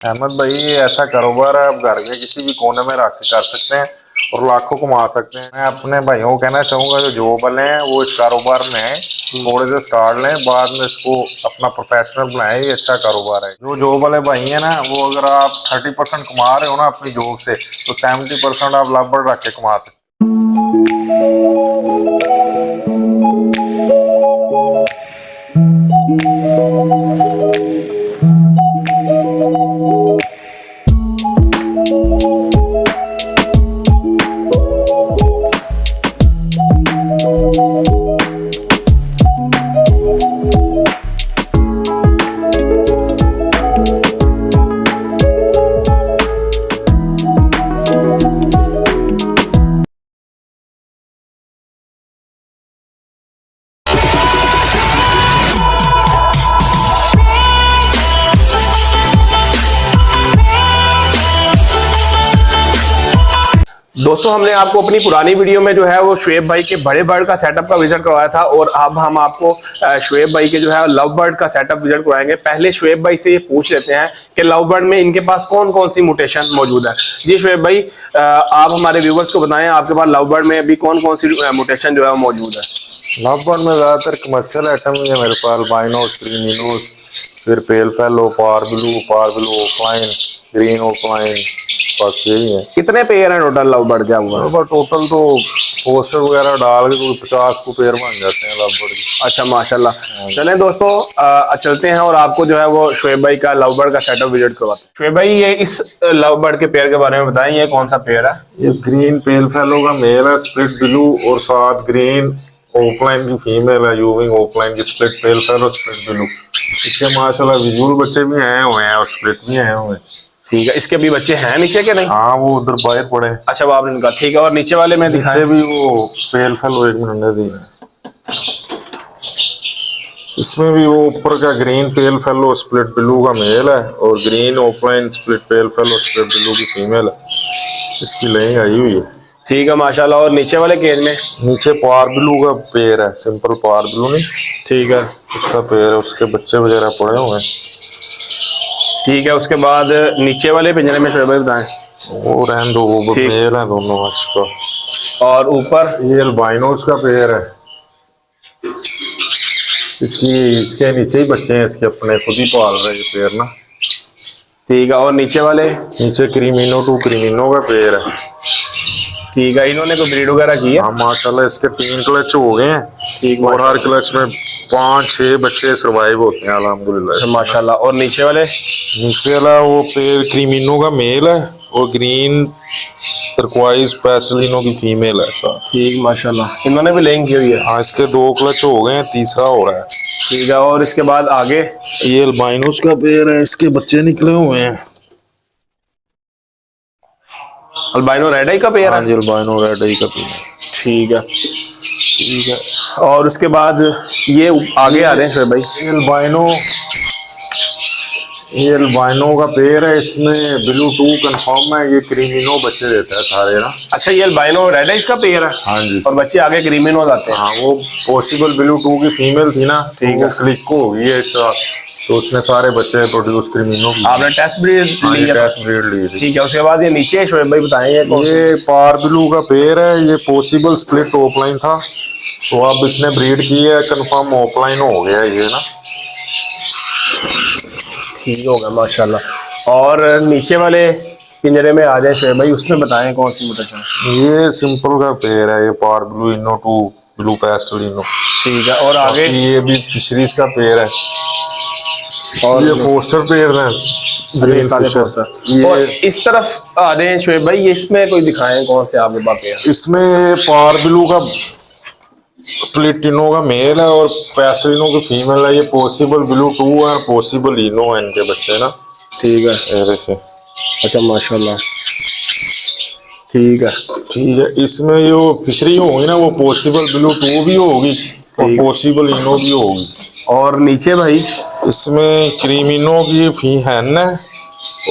अहमद भाई, ये ऐसा कारोबार है, आप घर के किसी भी कोने में रख के कर सकते हैं और लाखों कमा सकते हैं। मैं अपने भाइयों को कहना चाहूंगा जो जॉब वाले हैं वो इस कारोबार में आए, थोड़े से स्टार्ट लें, बाद में इसको अपना प्रोफेशनल बनाएं। ये अच्छा कारोबार है। जो जॉब वाले भाई हैं ना, वो अगर आप 30% कमा रहे हो ना अपनी जॉब से, तो 70% आप लाभ बढ़ रख के कमा सकते हैं। दोस्तों, हमने आपको अपनी पुरानी वीडियो में जो है वो शुएब भाई के बड़े बर्ड का सेटअप का विजिट करवाया था और अब हम आपको शुएब भाई के जो है लव बर्ड का सेटअप विजिट करवाएंगे। पहले शुएब भाई से ये पूछ लेते हैं कि लव बर्ड में इनके पास कौन कौन सी म्यूटेशन मौजूद है। जी शुएब भाई, आप हमारे व्यूवर्स को बताएं, आपके पास लव बर्ड में अभी कौन कौन सी म्यूटेशन जो है वो मौजूद है। लव बर्ड में ज्यादातर कमर्शियल आइटम है मेरे पास, अल्बाइनोस, क्रीमिनोस, फिर पेल फेलो, पार ब्लू ओफलाइन, ग्रीन ओफलाइन, बस यही है। कितने पेयर हैं टोटल लव बर्ड के हुआ? टोटल तो पोस्टर वगैरह डाल के कोई 50 को पेयर बन जाते हैं लव बर्ड की। अच्छा, माशाल्लाह। चलें दोस्तों, चलते हैं और आपको जो है वो शुएब भाई का लव बर्ड का सेटअप विजिट करवाते हैं। शुएब भाई, ये इस लव बर्ड के पेयर के बारे में बताएं, ये कौन सा पेयर है? ये ग्रीन पेल फेलो का मेल है, स्प्लिट ब्लू, और साथ ग्रीन ओपलाइन की फीमेल है, यूविंग ओपलाइन की, स्प्लिट पेल फेलो, स्प्लिट ब्लू। इसके माशाल्लाह विजुअल बच्चे भी आए हुए हैं और स्प्लिट भी आए हुए हैं। ठीक है, इसके भी बच्चे हैं नीचे के नहीं? हाँ, वो उधर बाहर पड़े। अच्छा, वो आपने इनका ठीक है। और नीचे वाले में नीचे भी वो पेल फेलो, एक मिनट दी है। इसमें भी वो ऊपर का ग्रीन पेल फेलो स्प्लिट ब्लू का मेल है और ग्रीन ओपलाइन स्प्लिट पेल फेलो स्प्लिट ब्लू की फीमेल है। इसकी लेंग आई हुई है। ठीक है, माशाल्लाह। और नीचे वाले केज में? नीचे पार ब्लू का पेड़ है, सिंपल पार ब्लू नहीं। ठीक है, उसका पेड़ है, उसके बच्चे वगैरह पड़े हुए हैं। ठीक है। उसके बाद नीचे वाले पिंजरे में शुएब भाई बताएं। वो रहने दो, वो मेल है दोनों का। और ऊपर ये अल्बाइनोस का पेड़ है। इसके नीचे ही बच्चे हैं, इसके अपने खुद ही पाल रहे हैं पेड़ ना। ठीक है। और नीचे वाले? नीचे क्रीमिनो टू क्रीमिनो का पेड़ है। ठीक है। इन्होंने कोई ब्रीड वगैरह की है? हाँ माशाल्लाह, इसके 3 क्लच हो गए हैं। ठीक, और हर क्लच में 5-6 बच्चे सर्वाइव होते हैं अल्हम्दुलिल्लाह माशाल्लाह। और नीचे वाले? नीचे वाला वो पेड़ क्रीमिनो का मेल है और ग्रीन टर्क्वाइज पेस्टलिनो की फीमेल है। ठीक, माशाल्लाह। इन्होंने भी लेंग की हुई है? हाँ, इसके 2 क्लच हो गए हैं, तीसरा हो रहा है। ठीक है। और इसके बाद आगे? ये अल्बाइनोस का पेड़ है, इसके बच्चे निकले हुए हैं। अल्बाइनो रेड आई का पेयर है? हाँ जी, अल्बाइनो रेड आई का पेड़। ठीक है, ठीक है। और उसके बाद ये आगे आ रहे हैं शुएब भाई। ये अल्बाइनो का पेड़ है, इसमें ब्लू 2 कंफर्म है। ये क्रीमिनो बच्चे देता है सारे ना। अच्छा, ये अल्बाइनो रेड आइज का पेयर है? हाँ जी। और बच्चे आगे क्रीमिनो आते हैं? हाँ, वो पॉसिबल ब्लू 2 की फीमेल थी ना, ठीक है। वो क्लिक हो गई है तो उसने सारे बच्चे प्रोड्यूस क्रीमिनो की। आपने टेस्ट ब्रीड ली है? टेस्ट ब्रीड ली थी। ठीक है। उसके बाद ये नीचे शुएब भाई बताएंगे। ये पार ब्लू का पेड़ है, ये पॉसिबल स्प्लिट ओपलाइन था, तो अब इसने ब्रीड की है, कंफर्म ओपलाइन हो गया ये ना। ठीक हो गया, माशाल्लाह। और नीचे वाले पिंजरे में आ जाए शुएब भाई, उसमें बताएं कौन सी म्यूटेशन? ये सिंपल का पेड़ है, ये पार ब्लू इनो 2 ब्लू पेस्टलिनो। ठीक है। और आगे? ये भी फिशरीज का पेड़ है और ये फोस्टर पेड़ है, ग्रीन फिशर। और इस तरफ आ रहे हैं शुएब भाई, ये इसमें कोई दिखाएं कौन से आपके पास पेयर? इसमें पार ब्लू का प्लेटिनो का मेल है और पेस्टलिनो की फीमेल है। ये पॉसिबल ब्लू 2 है, पॉसिबल इनो है इनके बच्चे ना। ठीक है। अच्छा, माशाल्लाह। ठीक है, ठीक है। इसमें जो फिशरी होगी ना, वो पॉसिबल ब्लू 2 भी होगी और पॉसिबल इनो भी होगी। और नीचे भाई? इसमें क्रीमिनो की हैन है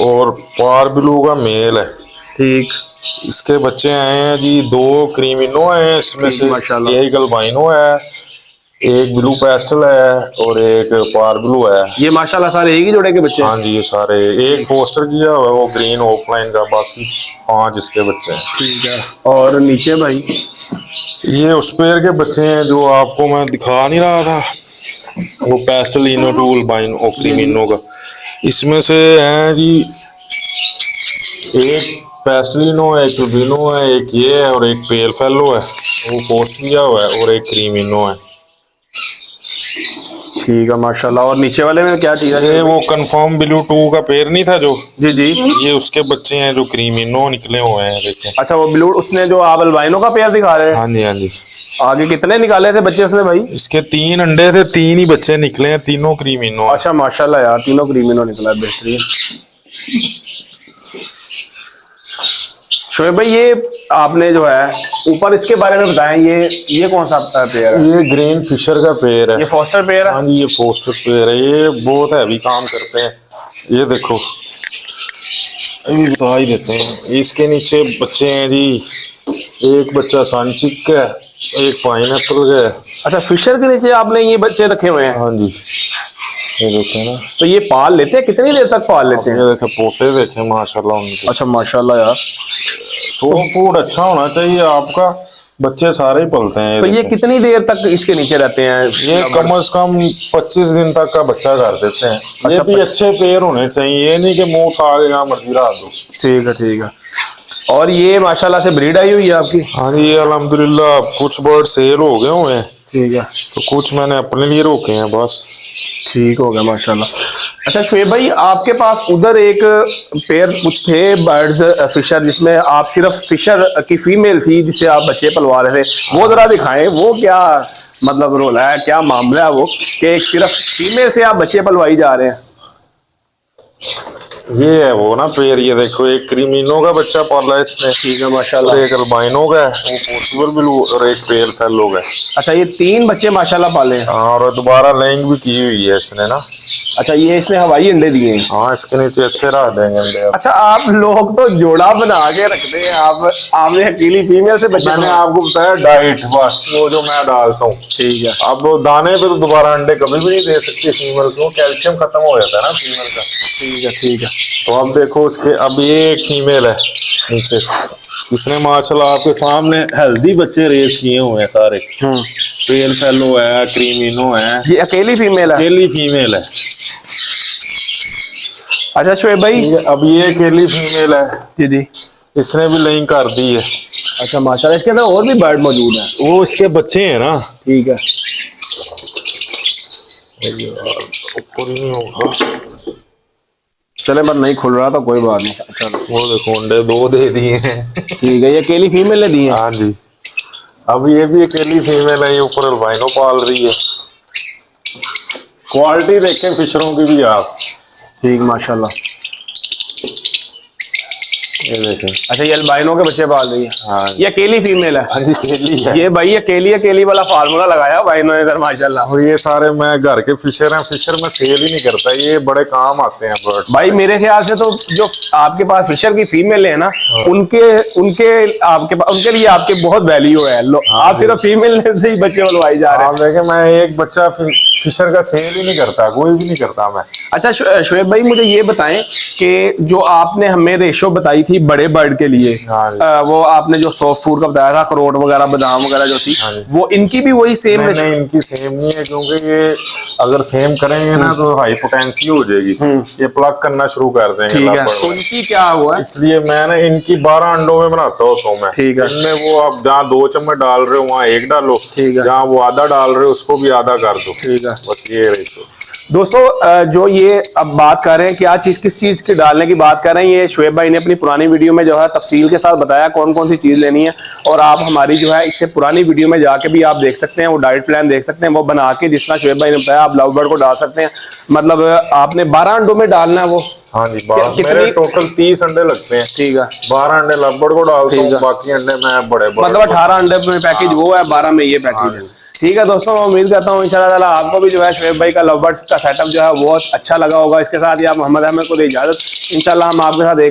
और पार ब्लू का मेल है। ठीक। इसके बच्चे आए हैं जी, 2 क्रीमिनो आए हैं, इसमें से एक अल्बाइनो है एक ब्लू पेस्टल है और एक पार ब्लू है। ये माशाल्लाह सारे एक ही जोड़े के बच्चे हैं। हाँ जी, ये सारे एक फोस्टर किया हुआ है, वो ग्रीन ऑफलाइन का, बाकी 5 इसके बच्चे हैं। ठीक है। और नीचे भाई ये उस पेयर के बच्चे हैं जो आपको मैं दिखा नहीं रहा था, वो पेस्टलिनो टूल बाइन ओक्रीमिनो का। इसमें से हैं जी एक पेस्टलिनो है, एक लुबिनो है, एक ये है और एक पेल फेलो है, वो पोस्ट किया हुआ है, और एक क्रीमिनो है। ठीक है माशाल्लाह। और नीचे वाले में क्या चीज है? ये वो कंफर्म ब्लू 2 का पेयर नहीं था जो, जी जी, ये उसके बच्चे हैं जो क्रीमिनो निकले हुए हैं, देखें। अच्छा वो ब्लू, उसने जो आप अल्बाइनो का पेयर दिखा रहे हैं। हाँ जी, हाँ जी। आगे कितने निकाले थे बच्चे उसने भाई? इसके 3 अंडे थे, 3 ही बच्चे निकले हैं, तीनों क्रीमिनो हैं। अच्छा माशाल्लाह यार, तीनों क्रीमिनो निकला है, बेहतरीन। शोएब भाई ये आपने जो है ऊपर इसके बारे में बताया, ये कौन सा पेयर है? ये ग्रीन फिशर का पेयर है। ये फोस्टर पेयर है? हाँ जी, ये फोस्टर पेयर है, ये बहुत हैवी काम करते हैं। ये देखो, ये बता ही देते हैं। इसके नीचे बच्चे हैं जी, एक बच्चा सनचिक का है, एक पाइनएप्पल का है। अच्छा, फिशर के नीचे आपने ये बच्चे रखे हुए हैं? हाँ जी, ये देखे ना। तो ये पाल लेते हैं, कितनी देर तक पाल लेते हैं? ये देखे पोटे, देखे माशाल्लाह उनके। अच्छा माशाल्लाह यार, तो फूड अच्छा होना चाहिए आपका, बच्चे सारे ही पलते हैं। तो ये कितनी देर तक इसके नीचे रहते हैं? ये कम से कम 25 दिन तक का बच्चा कर देते हैं। ये अच्छा, भी अच्छे पेयर होने चाहिए, ये नहीं कि मुंह उठा के जहाँ मर्जी रख दो। ठीक है ठीक है। और ये माशाल्लाह से ब्रीड आई हुई है आपकी? हाँ जी, ये अल्हम्दुलिल्लाह कुछ बर्ड सेल हो गए हुए हैं, ठीक है, तो कुछ मैंने अपने लिए रोके हैं बस। ठीक हो गया माशाल्लाह। अच्छा शोएब भाई, आपके पास उधर एक पेयर कुछ थे बर्ड्स फिशर, जिसमें आप सिर्फ फिशर की फीमेल थी जिससे आप बच्चे पलवा रहे थे, वो जरा दिखाएं। वो क्या मतलब रोल है, क्या मामला है वो कि एक सिर्फ फीमेल से आप बच्चे पलवाई जा रहे हैं? ये है वो ना पेयर, ये देखो, एक क्रीमिनो का बच्चा पाला है इसने, ठीक है और माशाल्लाह। एक अल्बाइनो का है, वो पॉसिबल ब्लू, और एक पेयर फेलो का है। अच्छा, ये 3 बच्चे माशाल्लाह पाले हैं। और दोबारा लेंग भी की हुई है इसने ना। अच्छा, ये इसने हवाई अंडे दिए हैं? हाँ, इसके नीचे अच्छे रख देंगे अंडे अब। अच्छा, आप लोग तो जोड़ा बना के रखते हैं, आपने अकेली फीमेल से बच्चे मैंने आपको बताया डाइट, बस वो जो मैं डालता हूँ। ठीक है। अब वो दाने पे तो दोबारा अंडे कभी भी नहीं दे सकती फीमेल को, कैल्शियम खत्म हो जाता है ना फीमेल का। ठीक है ठीक है। तो अब देखो उसके, अब ये एक फीमेल है नीचे, इसने माशाल्लाह आपके सामने हेल्दी बच्चे रेस किए हुए हैं सारे। पेल फेलो है, क्रीमिनो है, ये अकेली फीमेल है? अकेली फीमेल है। अच्छा शोएब भाई, अब ये अकेली फीमेल है, जी जी, इसने भी लेंग कर दी है। अच्छा माशाल्लाह। इसके अंदर और भी बर्ड मौजूद है? वो इसके बच्चे हैं ना। ठीक है। ऊपर ही नहीं होगा, चले पर नहीं खुल रहा तो कोई बात नहीं। अच्छा, वो देखो अंडे 2 दे दिए हैं। ठीक है, ये अकेली फीमेल ने दी है? हाँ जी, अब ये भी अकेली फीमेल है, ये ऊपर अल्बाइनो पाल रही है। क्वालिटी देखें फिशरों की भी आप। ठीक माशाल्लाह। ये देखें। अच्छा, ये अल्बाइनो के बच्चे पाल रही है? हाँ ये अकेली फीमेल है? हाँ जी, अकेली है। ये भाई अकेली वाला फार्मूला लगाया भाई ने इधर माशाल्लाह। और ये सारे मैं घर के फिशर हैं, फिशर में सेल ही नहीं करता, ये बड़े काम आते हैं बर्ड्स। भाई मेरे ख्याल से तो जो आपके पास फिशर की फीमेल है ना, उनके उनके लिए आपके बहुत वैल्यू है। आप सिर्फ फीमेल से ही बच्चे बनवाई जा रहे हैं। आप देखें, मैं एक बच्चा फिशर का सेल ही नहीं करता, कोई भी नहीं करता मैं। अच्छा शोएब भाई, मुझे ये बताएं कि जो आपने हमें रेशो बताई थी बड़े बर्ड के लिए, हाँ वो आपने जो सॉफ्ट फूड का बताया था, अखरोट वगैरह बादाम वगैरह जो थी, हाँ जी। वो इनकी भी वही सेम नहीं, नहीं, इनकी सेम नहीं है, क्योंकि ये अगर सेम करेंगे ना तो हाई पोटेंसी हो जाएगी, ये प्लग करना शुरू कर देंगे। ठीक है, लगभग। तो इनकी क्या हुआ है? इसलिए मैंने इनकी 12 अंडों में बनाता हूँ तो मैं। ठीक है। इनमें वो आप जहाँ 2 चम्मच डाल रहे हो वहाँ 1 डालो, ठीक है। जहाँ वो आधा डाल रहे हो उसको भी आधा कर दो। ठीक है। बस ये रेशो। दोस्तों, जो ये अब बात कर रहे हैं क्या चीज किस चीज की डालने की बात कर रहे हैं, ये शोएब भाई ने अपनी पुरानी वीडियो में जो है तफसील के साथ बताया कौन कौन सी चीज लेनी है। और आप हमारी जो है इससे पुरानी वीडियो में जाके भी आप देख सकते हैं, वो डाइट प्लान देख सकते हैं, वो बना के जिस तरह शोएब भाई ने बताया आप लव बर्ड को डाल सकते हैं। मतलब आपने 12 अंडों में डालना है वो? हाँ जी, मेरे टोटल 30 अंडे लगते हैं। ठीक है। 12 अंडे लवबर्ड को डालता हूँ, बाकी अंडे मैं बड़े मतलब 18 अंडे में पैकेज वो है, 12 में ये पैकेज है। ठीक है दोस्तों, मैं उम्मीद करता हूँ इंशाल्लाह ताला आपको भी जो है शोएब भाई का लव बर्ड्स का सेटअप जो है बहुत अच्छा लगा होगा। इसके साथ ही आप मोहम्मद अहमद को दे इजाजत। इंशाल्लाह हम आपके साथ